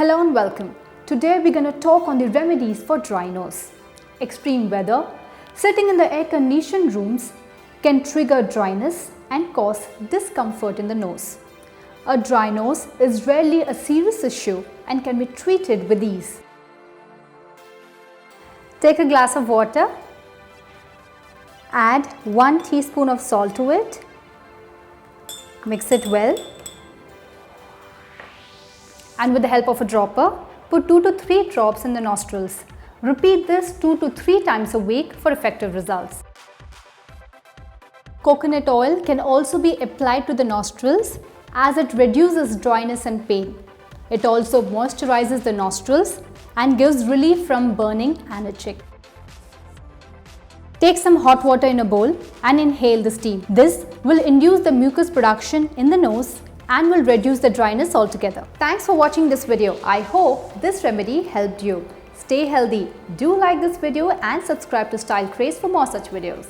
Hello and welcome. Today we're going to talk on the remedies for dry nose. Extreme weather, sitting in the air-conditioned rooms can trigger dryness and cause discomfort in the nose. A dry nose is rarely a serious issue and can be treated with ease. Take a glass of water, add 1 teaspoon of salt to it, mix it well, and with the help of a dropper, put 2 to 3 drops in the nostrils. Repeat this 2 to 3 times a week for effective results. Coconut oil can also be applied to the nostrils as it reduces dryness and pain. It also moisturizes the nostrils and gives relief from burning and itching. Take some hot water in a bowl and inhale the steam. This will induce the mucus production in the nose and will reduce the dryness altogether. Thanks for watching this video. I hope this remedy helped you. Stay healthy. Do like this video and subscribe to Style Craze for more such videos.